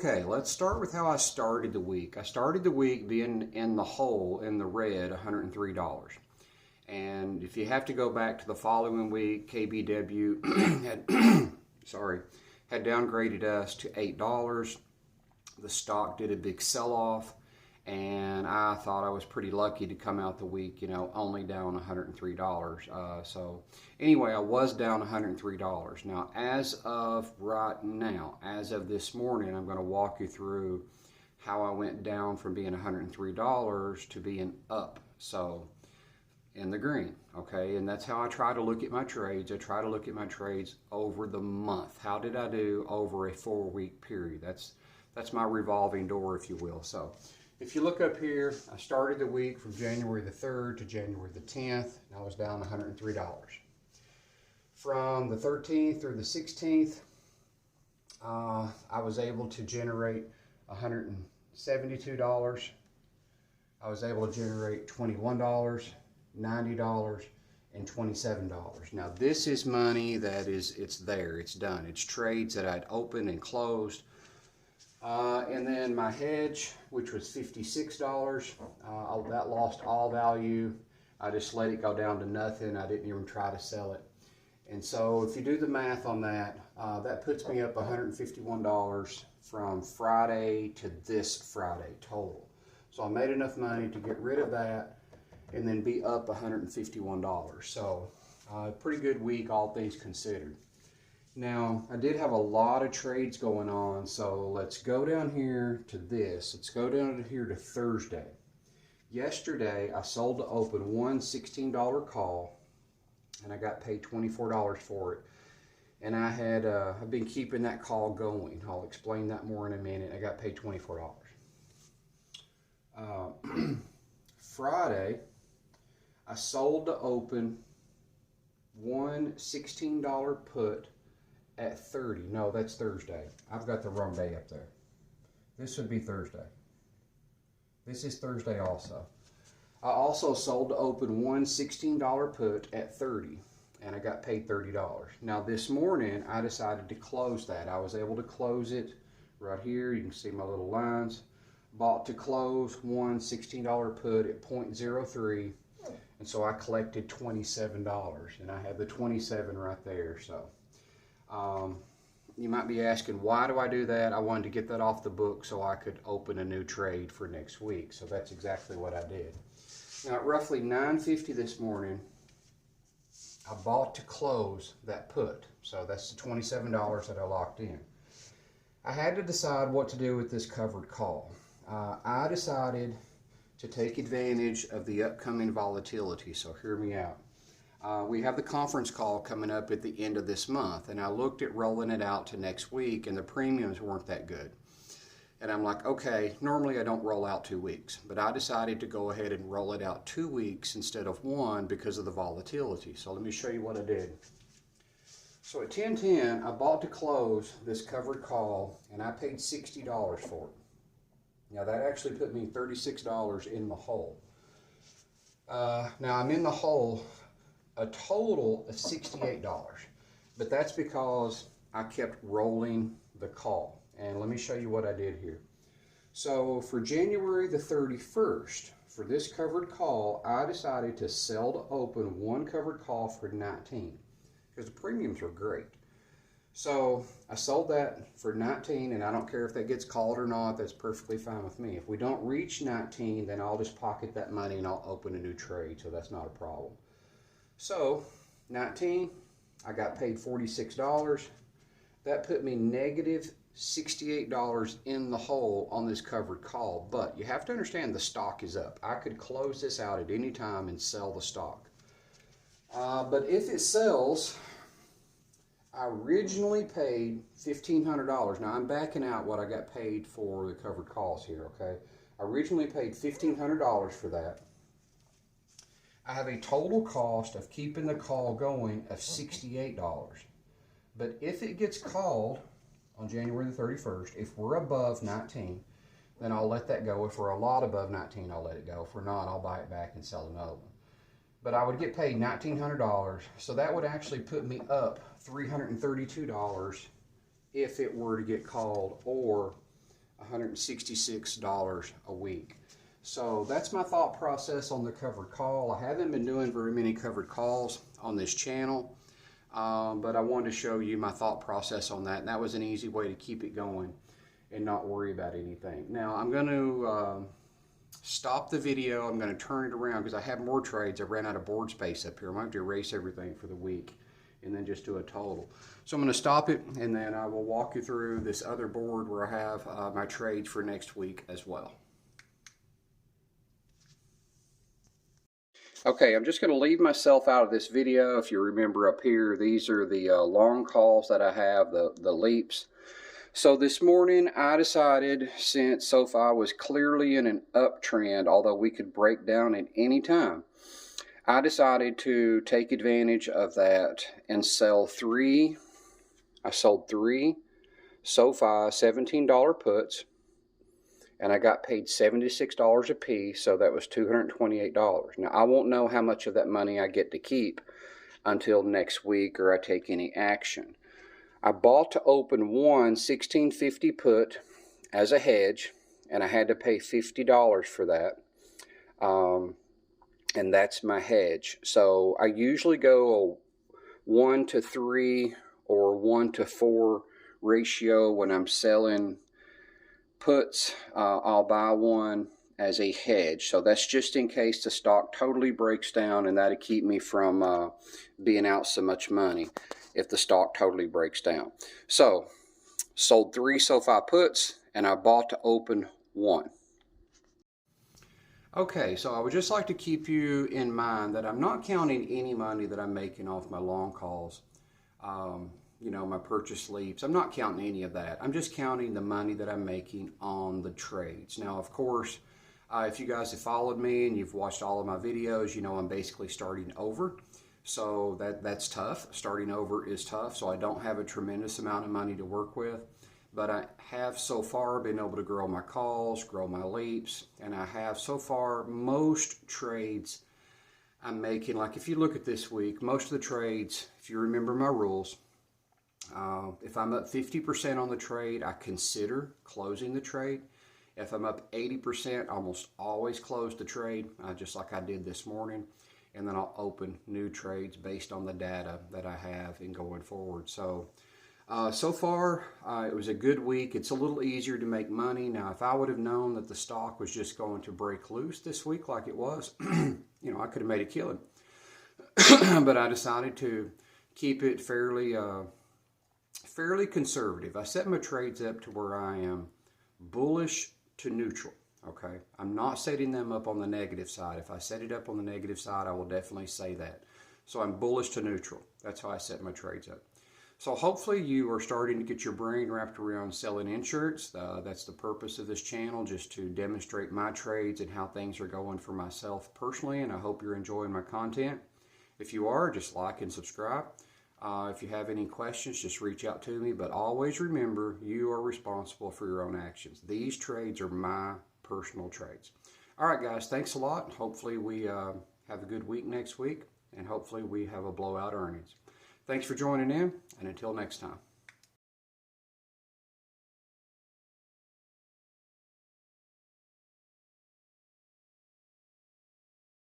Okay, let's start with how I started the week. I started the week being in the hole, in the red, $103. And if you have to go back to the following week, KBW had, had downgraded us to $8. The stock did a big sell-off, and I thought I was pretty lucky to come out the week, only down $103. So anyway, I was down $103. Now, as of right now, as of this morning, I'm going to walk you through how I went down from being $103 to being up. So in the green, okay? And that's how I try to look at my trades. I try to look at my trades over the month. How did I do over a 4-week period? That's my revolving door, if you will. So if you look up here, I started the week from January the 3rd to January the 10th, and I was down $103. From the 13th through the 16th, I was able to generate $172. I was able to generate $21, $90, and $27. Now this is money that it's there, it's done. It's trades that I'd opened and closed. And then my hedge, which was $56, that lost all value. I just let it go down to nothing. I didn't even try to sell it. And so if you do the math on that, that puts me up $151 from Friday to this Friday total. So I made enough money to get rid of that and then be up $151. So pretty good week, all things considered. Now, I did have a lot of trades going on, so let's go down here to this. Let's go down here to Thursday. Yesterday, I sold to open one $16 call, and I got paid $24 for it. And I've been keeping that call going. I'll explain that more in a minute. I got paid $24. Friday, I sold to open one $16 put at 30. No, that's Thursday. I've got the wrong day up there. This would be Thursday. This is Thursday also. I also sold to open one $16 put at 30, and I got paid $30. Now this morning, I decided to close that. I was able to close it right here. You can see my little lines. Bought to close one $16 put at 0.03, and so I collected $27, and I have the 27 right there. So you might be asking, why do I do that? I wanted to get that off the book so I could open a new trade for next week. So that's exactly what I did. Now at roughly 9:50 this morning, I bought to close that put. So that's the $27 that I locked in. I had to decide what to do with this covered call. I decided to take advantage of the upcoming volatility. So hear me out. We have the conference call coming up at the end of this month, and I looked at rolling it out to next week, and the premiums weren't that good. And I'm like, okay, normally I don't roll out 2 weeks, but I decided to go ahead and roll it out 2 weeks instead of 1 because of the volatility. So let me show you what I did. So at 10:10, I bought to close this covered call, and I paid $60 for it. Now that actually put me $36 in the hole. Now I'm in the hole a total of $68, but that's because I kept rolling the call. And let me show you what I did here. So for January the 31st, for this covered call, I decided to sell to open one covered call for 19 because the premiums were great. So I sold that for 19, and I don't care if that gets called or not. That's perfectly fine with me. If we don't reach 19, then I'll just pocket that money and I'll open a new trade, so that's not a problem. So 19, I got paid $46. That put me negative $68 in the hole on this covered call, but you have to understand the stock is up. I could close this out at any time and sell the stock. But if it sells, I originally paid $1,500. Now I'm backing out what I got paid for the covered calls here, okay? I originally paid $1,500 for that. I have a total cost of keeping the call going of $68. But if it gets called on January the 31st, if we're above 19, then I'll let that go. If we're a lot above 19, I'll let it go. If we're not, I'll buy it back and sell another one. But I would get paid $1,900, so that would actually put me up $332 if it were to get called, or $166 a week. So that's my thought process on the covered call. I haven't been doing very many covered calls on this channel, but I wanted to show you my thought process on that, and that was an easy way to keep it going and not worry about anything. Now I'm going to stop the video. I'm going to turn it around because I have more trades. I ran out of board space up here. I'm going to have to erase everything for the week and then just do a total. So I'm going to stop it, and then I will walk you through this other board where I have my trades for next week as well. Okay, I'm just going to leave myself out of this video. If you remember up here, these are the long calls that I have, the leaps. So this morning I decided, since SoFi was clearly in an uptrend, although we could break down at any time, I decided to take advantage of that and sell three. I sold three SoFi $17 puts, and I got paid $76 a piece, so that was $228. Now, I won't know how much of that money I get to keep until next week or I take any action. I bought to open one 1650 put as a hedge, and I had to pay $50 for that. And that's my hedge. So I usually go a 1 to 3 or 1 to 4 ratio when I'm selling puts. I'll buy one as a hedge. So that's just in case the stock totally breaks down, and that'll keep me from being out so much money if the stock totally breaks down. So sold 3 SoFi puts, and I bought to open one. Okay, so I would just like to keep you in mind that I'm not counting any money that I'm making off my long calls, you know, my purchase leaps. I'm not counting any of that. I'm just counting the money that I'm making on the trades. Now, of course, if you guys have followed me and you've watched all of my videos, you know I'm basically starting over. So that's tough. Starting over is tough, so I don't have a tremendous amount of money to work with. But I have so far been able to grow my calls, grow my leaps, and I have so far most trades I'm making. Like if you look at this week, most of the trades, if you remember my rules, if I'm up 50% on the trade, I consider closing the trade. If I'm up 80%, I almost always close the trade, just like I did this morning. And then I'll open new trades based on the data that I have and going forward. So far, it was a good week. It's a little easier to make money. Now, if I would have known that the stock was just going to break loose this week like it was, you know, I could have made a killing. But I decided to keep it fairly conservative. I set my trades up to where I am bullish to neutral. Okay, I'm not setting them up on the negative side. If I set it up on the negative side, I will definitely say that. So I'm bullish to neutral. That's how I set my trades up. So hopefully you are starting to get your brain wrapped around selling insurance. That's the purpose of this channel, just to demonstrate my trades and how things are going for myself personally, and I hope you're enjoying my content. If you are, just like and subscribe. If you have any questions, just reach out to me, but always remember, you are responsible for your own actions. These trades are my personal trades. All right, guys, thanks a lot. Hopefully we have a good week next week, and hopefully we have a blowout earnings. Thanks for joining in, and until next time.